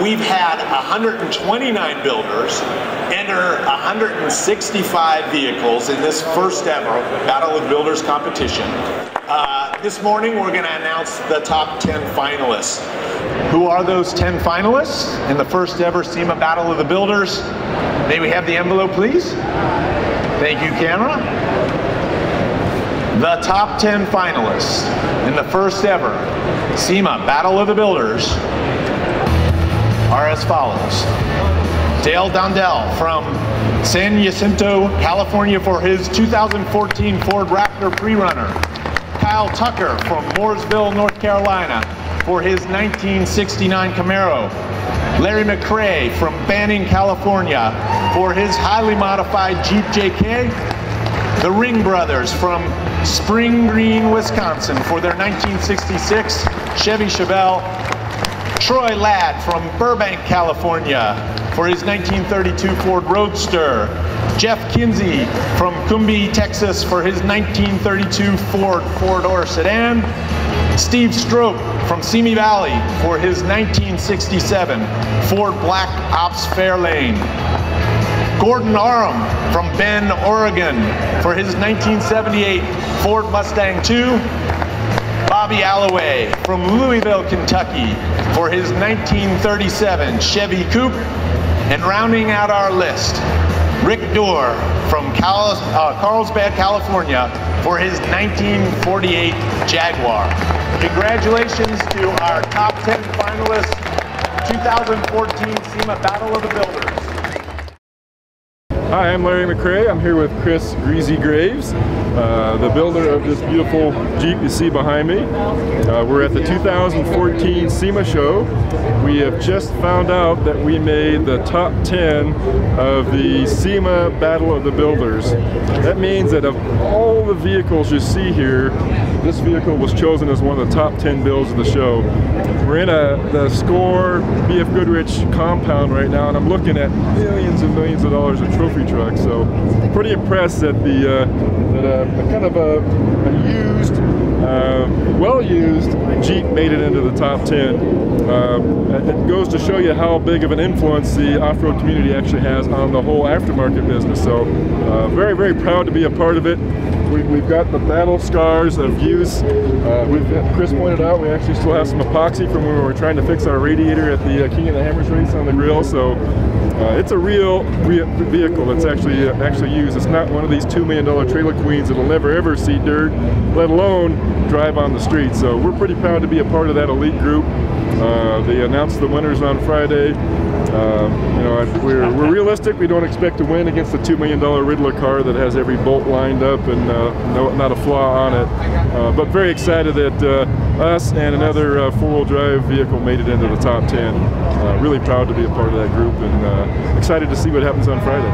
we've had 129 builders enter 165 vehicles in this first ever Battle of the Builders competition. This morning we're going to announce the top 10 finalists. Who are those 10 finalists in the first ever SEMA Battle of the Builders? May we have the envelope, please? Thank you, camera. The top 10 finalists in the first ever SEMA Battle of the Builders are as follows. Dale Dondell from San Jacinto, California for his 2014 Ford Raptor Pre-Runner. Kyle Tucker from Mooresville, North Carolina for his 1969 Camaro. Larry McCrae from Banning, California for his highly modified Jeep JK. The Ring Brothers from Spring Green, Wisconsin for their 1966 Chevy Chevelle. Troy Ladd from Burbank, California for his 1932 Ford Roadster. Jeff Kinsey from Cumbie, Texas for his 1932 Ford four-door sedan. Steve Strope from Simi Valley for his 1967 Ford Black Ops Fairlane. Gordon Aram from Bend, Oregon for his 1978 Ford Mustang II. Bobby Alloway from Louisville, Kentucky for his 1937 Chevy Coupe. And rounding out our list, Rick Dorr from Carlsbad, California for his 1948 Jaguar. Congratulations to our top 10 finalists, 2014 SEMA Battle of the Builders. Hi, I'm Larry McCrae. I'm here with Chris Greasy Graves, the builder of this beautiful Jeep you see behind me. We're at the 2014 SEMA Show. We have just found out that we made the top 10 of the SEMA Battle of the Builders. That means that of all the vehicles you see here, this vehicle was chosen as one of the top 10 builds of the show. We're in the Score BFGoodrich compound right now, and I'm looking at millions and millions of dollars of trophy trucks. So pretty impressed that kind of a used, well-used Jeep made it into the top 10. It goes to show you how big of an influence the off-road community actually has on the whole aftermarket business. So very, very proud to be a part of it. We've got the battle scars of use. Chris pointed out we actually still have some epoxy from when we were trying to fix our radiator at the King of the Hammers race on the grill. So it's a real vehicle that's actually used. It's not one of these $2 million trailer queens that'll never ever see dirt, let alone drive on the street. So we're pretty proud to be a part of that elite group. They announced the winners on Friday. You know, we're realistic. We don't expect to win against the $2 million Riddler car that has every bolt lined up and not a flaw on it. But very excited that us and another four-wheel drive vehicle made it into the top 10. Really proud to be a part of that group, and excited to see what happens on Friday.